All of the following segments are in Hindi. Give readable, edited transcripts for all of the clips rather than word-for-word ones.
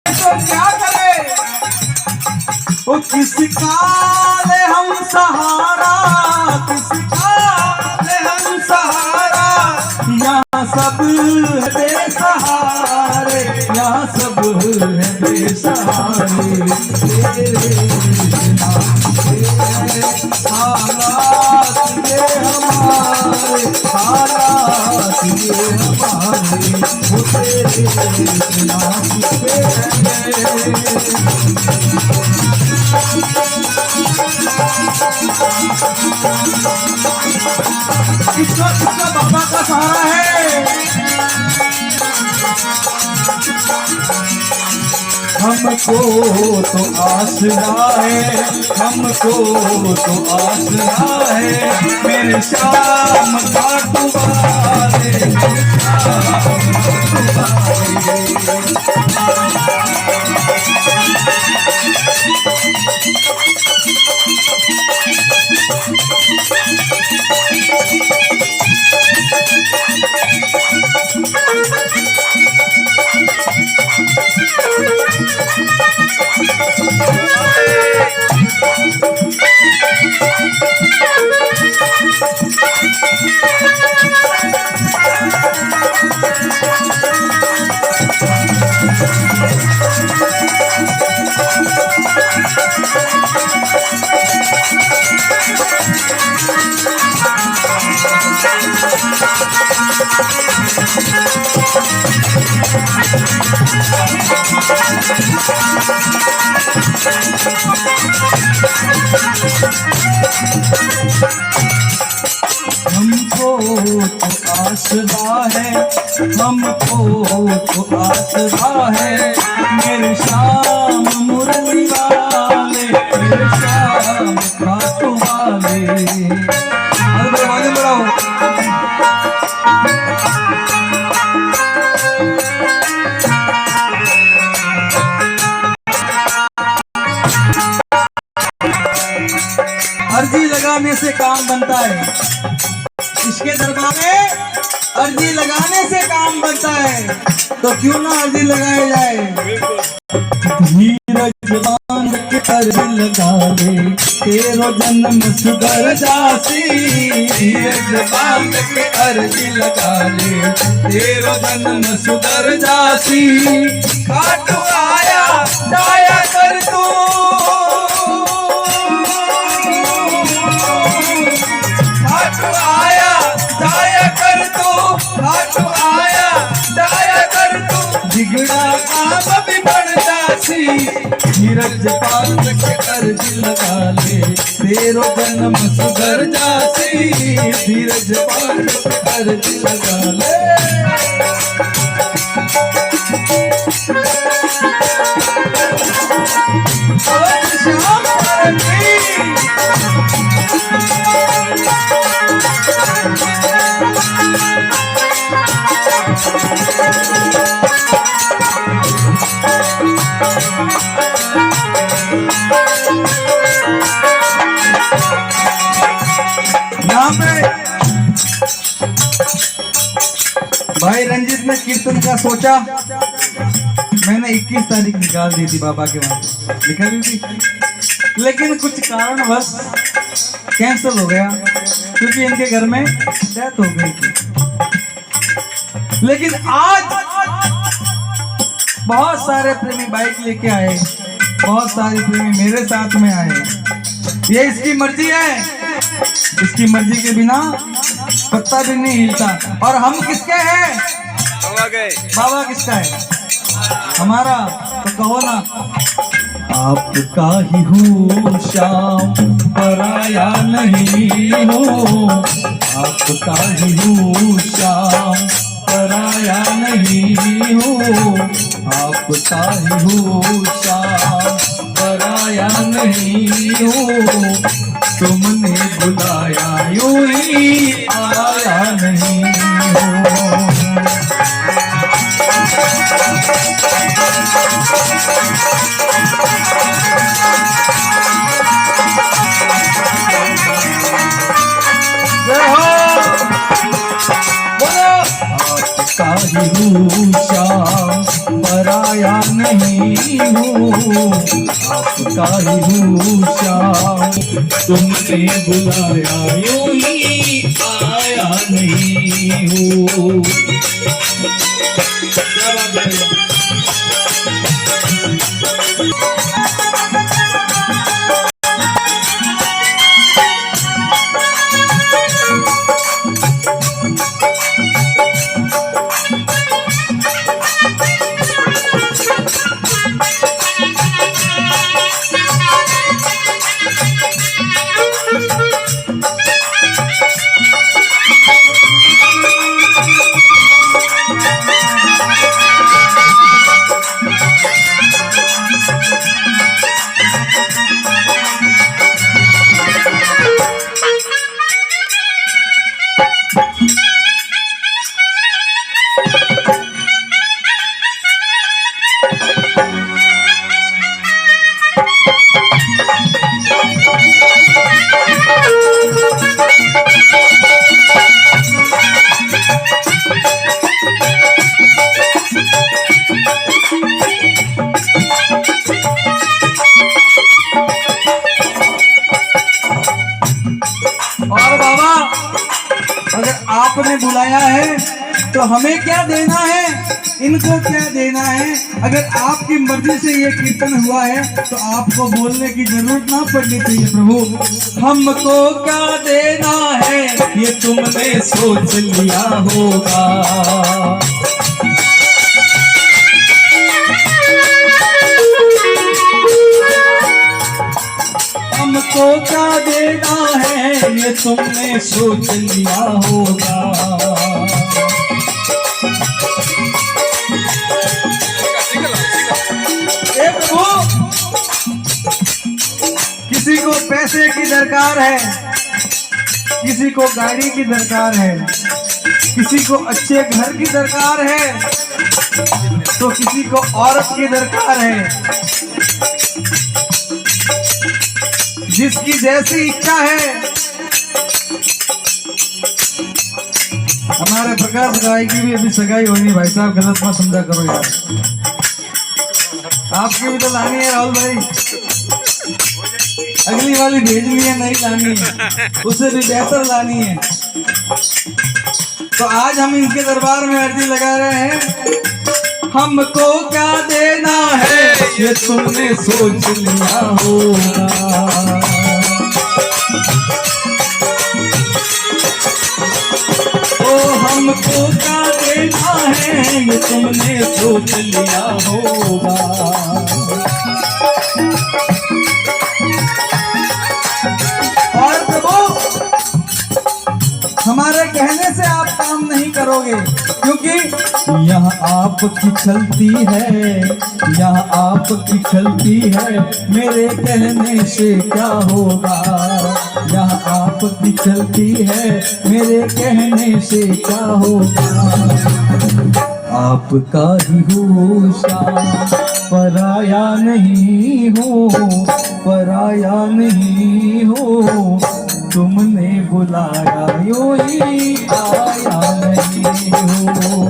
तो क्या करे, वो किसका ले हम सहारा, किसका ले हम सहारा, यहाँ सब है बेसहारे, यहाँ सब है बेसहारे। तेरे बिना हालात ये हमारे, हालात ये हमारे, वो तेरे बिना किसके किसका किसका बाबा का सहारा है। हमको तो आसरा है, हमको तो आसरा है, मेरे श्याम खाटू वाले, मेरे श्याम खाटू हमको तो आसरा है, हमको तो आसरा है, मेरे श्याम मुरली वाले, मेरे श्याम खाटू वाले। आगे बढ़ाओ। अर्जी लगाने से काम बनता है, इसके दरबार में अर्जी लगाने से काम बनता है, तो क्यों ना अर्जी लगाए जाए। धीरज बांध के अर्जी लगा ले, तेरो जन्म सुधर जासी, धीरज बांध के अर्जी लगा ले, तेरो जन्म सुधर जासी। खाटू आया जाया कर तू, खाटू आया जाया कर तू, खाटू आया जाया कर तू, बिगड़ा काम भी बढ़ जासी। धीरज बांध के अर्जी लगा ले, तेरो जन्म सुधर जासी, धीरज बांध के अर्जी लगा ले। यहाँ पे भाई रंजित ने कीर्तन का सोचा, मैंने 21 तारीख निकाल दी थी बाबा के वहां, लिखा दी थी, लेकिन कुछ कारणवश कैंसिल हो गया, क्योंकि इनके घर में डेथ हो गई थी। लेकिन आज बहुत सारे प्रेमी बाइक लेके आए, बहुत सारे प्रेमी मेरे साथ में आए। ये इसकी मर्जी है, इसकी मर्जी के बिना पत्ता भी नहीं हिलता। और हम किसके हैं? बाबा किसका है? हमारा। तो कहो ना, आपका ही हूँ श्याम पराया नहीं हूँ, आपका ही हूँ श्याम पराया नहीं हूँ, आपका ही हूँ श्याम पराया नहीं हूँ, तुमने बुलाया यूं ही आया नहीं हूँ। आपका ही हूँ श्याम पराया नहीं हूँ, आपका ही हूँ श्याम। तुमने बुलाया यूं ही आया नहीं हूँ। क्या बात है। और बाबा, अगर आपने बुलाया है तो हमें क्या देना है, इनको क्या देना है। अगर आपकी मर्जी से ये कीर्तन हुआ है तो आपको बोलने की जरूरत ना पड़नी चाहिए। प्रभु, हमको क्या देना है ये तुमने सोच लिया होगा। हमको क्या देना है ये तुमने सोच लिया होगा। ए प्रभु, किसी को पैसे की दरकार है, किसी को गाड़ी की दरकार है, किसी को अच्छे घर की दरकार है, तो किसी को औरत की दरकार है। जिसकी जैसी इच्छा है। हमारे प्रकाश राय की भी अभी सगाई होनी, भाई साहब गलत मत समझा करो यार। आपकी भी तो लानी है राहुल भाई, अगली वाली भेजनी है, नहीं लानी है, उससे भी बेहतर लानी है। तो आज हम इनके दरबार में अर्जी लगा रहे हैं, हमको क्या देना है ये तुमने सोच लिया होगा। ओ हमको क्या देना है ये तुमने सोच लिया होगा। और प्रभु, हमारे कहने से आप काम नहीं करोगे, क्योंकि यहाँ आपकी चलती है, यहाँ आपकी चलती है, मेरे कहने से क्या होगा। यहाँ आपकी चलती है, मेरे कहने से क्या होगा। आपका ही हूँ श्याम, पराया नहीं हो, पराया नहीं हो। तुमने बुलाया यूं ही आया नहीं हो।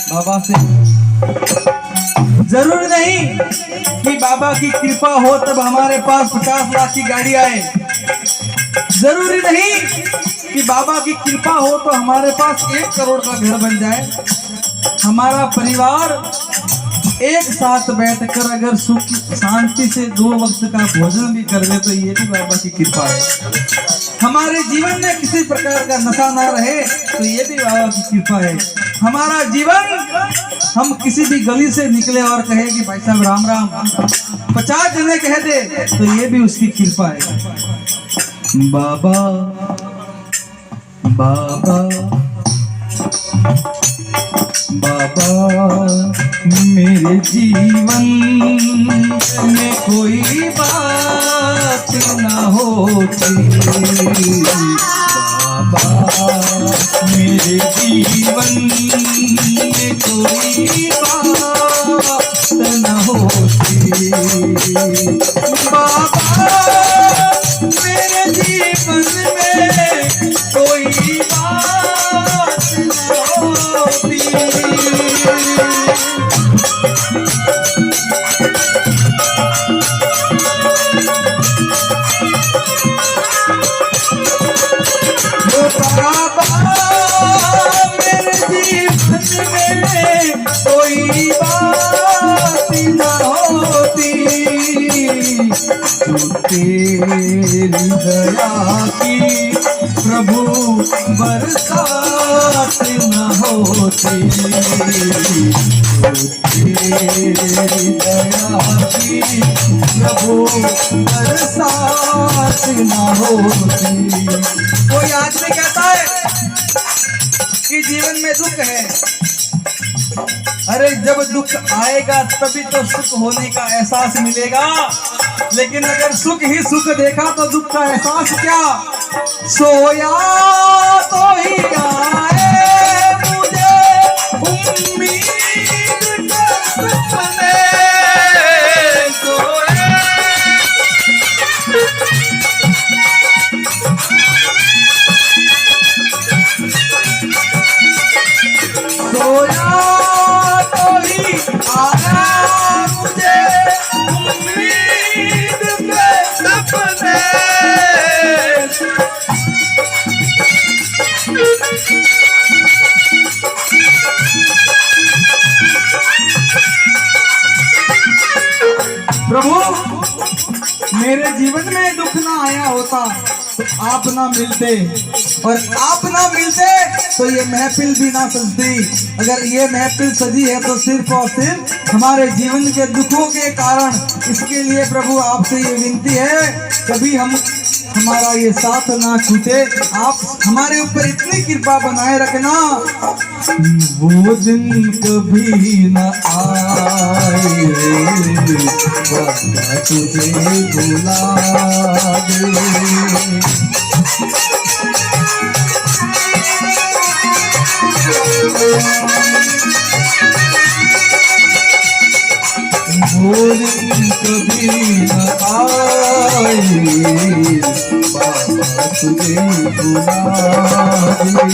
बाबा से जरूरी नहीं कि बाबा की कृपा हो तब हमारे पास 50 लाख की गाड़ी आए। जरूरी नहीं कि बाबा की कृपा हो तो हमारे पास 1 करोड़ का घर बन जाए। हमारा परिवार एक साथ बैठकर अगर सुख शांति से 2 वक्त का भोजन भी कर ले तो ये भी बाबा की कृपा है। हमारे जीवन में किसी प्रकार का नशा ना रहे तो ये भी बाबा की कृपा है। हमारा जीवन हम किसी भी गली से निकले और कहे कि भाई साहब राम राम 50 जने कह दे तो ये भी उसकी कृपा है। बाबा बाबा बाबा मेरे जीवन में कोई बात ना होती, बाबा मेरे जीवन में कोई बात ना होती, बाबा मेरे जीवन में कोई बात ना होती। मेरे जीवन में कोई बात न होती, जो तेरी दया की प्रभु बरसात न होती, जो तेरी दया की प्रभु बरसात न होती। कोई आदमी कहता है कि जीवन में दुख है, अरे जब दुख आएगा तभी तो सुख होने का एहसास मिलेगा, लेकिन अगर सुख ही सुख देखा तो दुख का एहसास क्या। सोया तो ही आए मुझे उम्मीद के सपने, सोया तो ही आया मुझे उम्मीद के सपने, प्रभु मेरे जीवन में दुख ना आया होता तो आप ना मिलते, और आप ना मिलते तो ये महफिल भी ना सजती। अगर ये महफिल सजी है तो सिर्फ और सिर्फ हमारे जीवन के दुखों के कारण। इसके लिए प्रभु आपसे ये विनती है कभी हमारा ये साथ ना छूटे, आप हमारे ऊपर इतनी कृपा बनाए रखना वो दिन कभी न आए, बाबा तुझे बुला दे। वो दिन कभी न आए, बाबा तुझे बुला दे।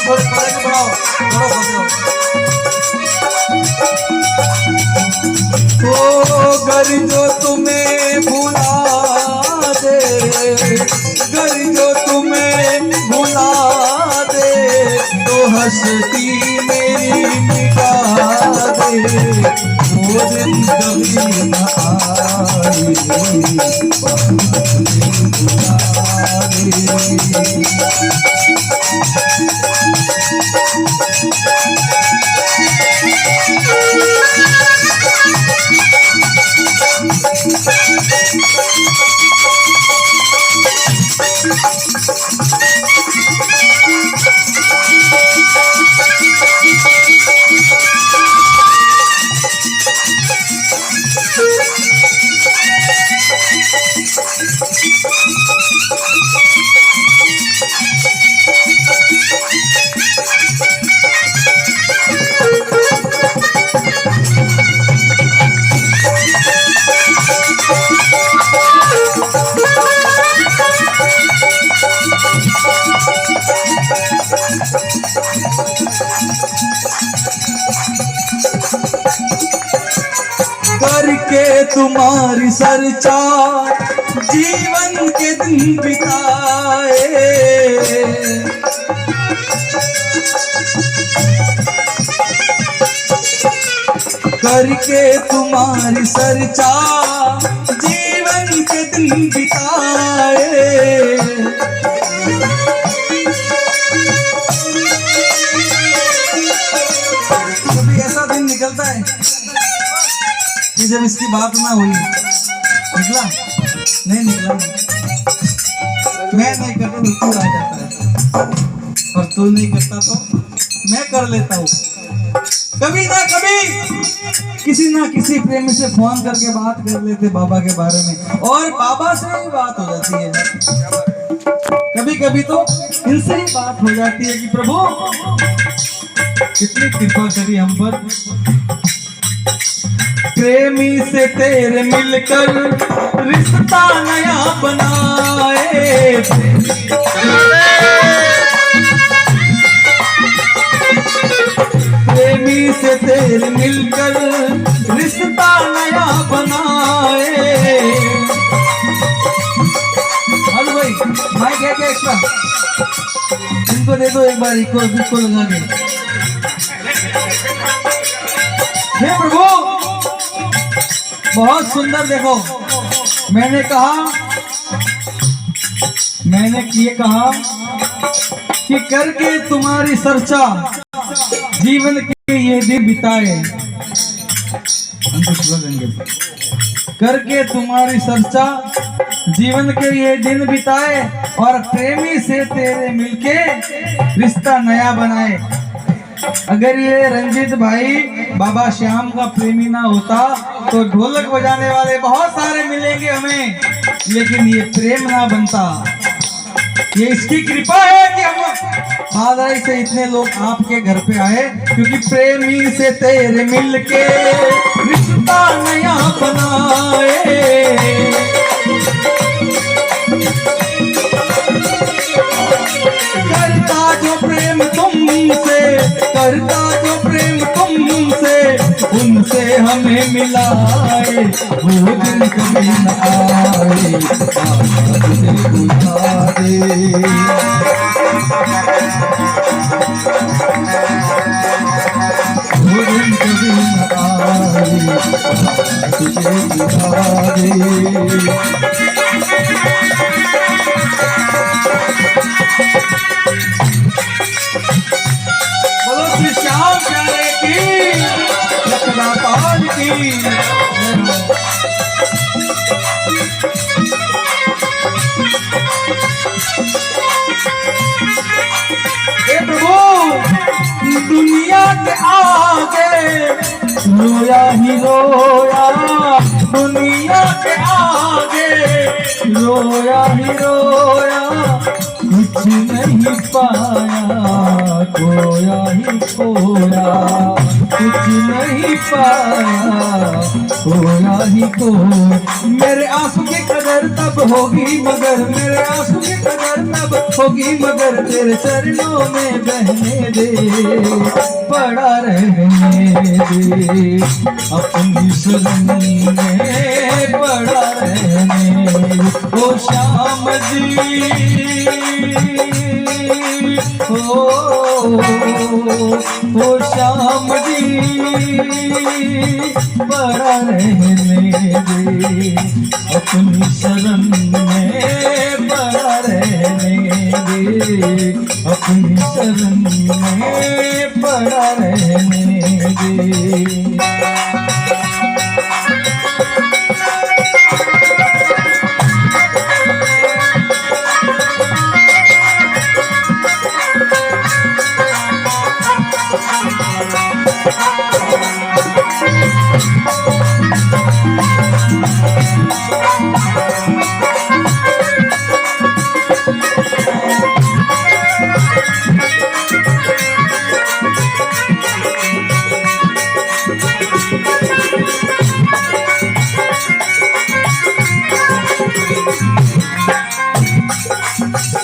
थोड़े बढ़ाओ, तो घर जो तुम्हें भुला दे, घर जो तुम्हें भुला दे, तो हंसती मेरी मिटा दे, वो दिन कभी न आए, बाबा तुझे बुला दे। करके तुम्हारी चर्चा जीवन के दिन बिताए, करके तुम्हारी चर्चा जीवन के दिन बिताए। कभी ऐसा दिन निकलता है कि जब इसकी बात ना हुई, निकला नहीं निकला, मैं नहीं करता तो तू आ जाता है, और तू नहीं करता तो मैं कर लेता हूँ। कभी ना कभी किसी ना किसी प्रेमी से फोन करके बात कर लेते बाबा के बारे में, और बाबा से ही बात हो जाती है। कभी कभी तो इनसे ही बात हो जाती है कि प्रभु कितनी कृपा करी हम पर, प्रेमी से तेरे मिलकर रिश्ता नया बनाए। प्रेमी से तेरे मिलकर रिश्ता नया बनाए। हेलो भाई, माइक है क्या एक्स्ट्रा? इनको दे दो एक बार, इसको लगा के। हे प्रभु बहुत सुंदर, देखो मैंने ये कहा कि करके तुम्हारी चर्चा जीवन के ये दिन बिताए, करके तुम्हारी चर्चा जीवन के ये दिन बिताए, और प्रेमी से तेरे मिलके रिश्ता नया बनाए। अगर ये रंजित भाई बाबा श्याम का प्रेमी ना होता तो ढोलक बजाने वाले बहुत सारे मिलेंगे हमें, लेकिन ये प्रेम ना बनता। ये इसकी कृपा है कि हम मादाई से इतने लोग आपके घर पे आए, क्योंकि प्रेमी से तेरे मिलके रिश्ता नया बनाए। करता जो प्रेम तुमसे, करता जो प्रेम तुमसे, उनसे हमें मिलाए। वो दिन कभी न आए, तुझे बुझा दे। वो दिन कभी न आए, तुझे बुझा दे। बोलो श्री श्याम प्यारे की, लखनापाल की। हे प्रभु दुनिया के आगे रोया ही रोया, दुनिया के आगे रोया ही रोया, कुछ नहीं पाया, खोया ही खोया, कुछ नहीं पाया, खोया ही खोया। मेरे आंसू की कदर तब होगी मगर, मेरे आंसू की कदर तब होगी मगर, तेरे चरणों में बहने दे, पड़ा रहने दे, अपनी शरण में पड़ा रहने दे। ओ श्याम जी, ओ श्याम जी, पड़ा रहने दे, अपनी शरण में पड़ा रहने दे, अपनी शरण में पड़ा रहने दे।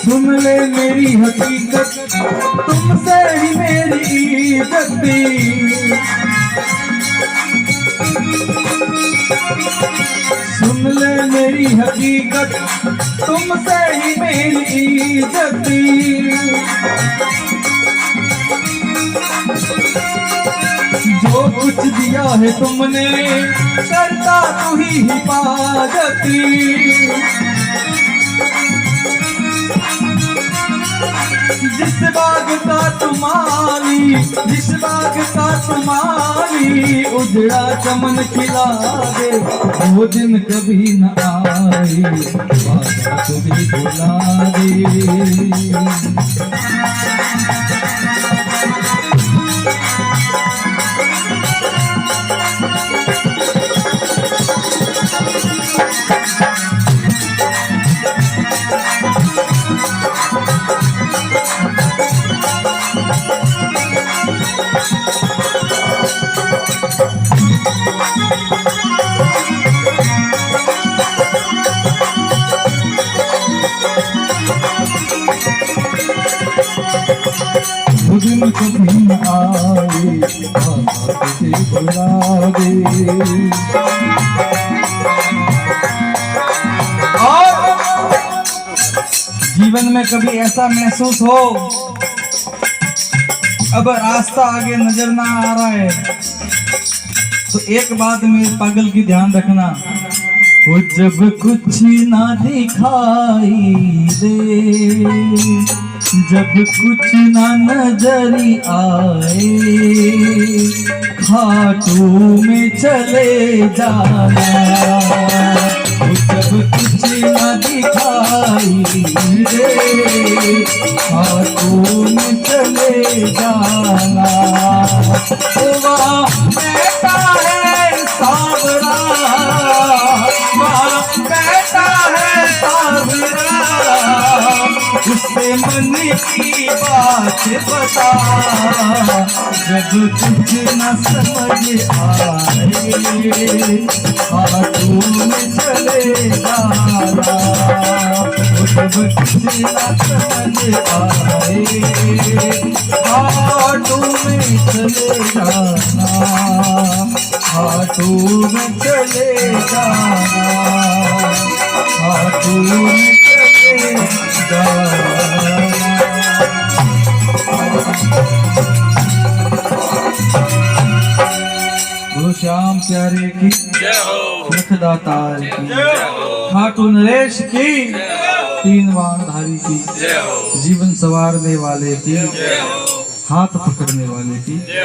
सुन ले मेरी हकीकत, तुमसे ही मेरी इज्जत थी। सुन ले मेरी हकीकत, तुमसे ही मेरी इज्जत थी। जो कुछ दिया किया है तुमने, करता तू ही हिफाजती। जिस बाग का तुम्हारी, जिस बाग का तुम्हारी उजड़ा चमन खिला दे, वो दिन कभी न आए, वादा तुझे भुला दे। वो दिन कभी न आए, वादा तुझे भुला दे। और जीवन में कभी ऐसा महसूस हो अब रास्ता आगे नजर ना आ रहा है, तो एक बात में पागल की ध्यान रखना, वो जब कुछ ना दिखाई दे, जब कुछ ना नजरी आए, खाटू में चले जाना। वो जब कुछ ना दिखाई दे, खाटू में चले जाना। वहाँ बैठा है सावरा, वहाँ बैठा है सावरा, उससे मन की बात बता, जब कुछ न समझ आए, खाटू में चले जाना। जब कुछ न समझ आए, खाटू में चले जाना, खाटू में चले जाना, खाटू में चले जाना। गुरु श्याम प्यारे की जय हो, लखदातार की, जय हो, खाटू नरेश की, तीन वाणधारी की, जय हो, जीवन संवारने वाले की, जय हो, हाथ पकड़ने वाले की।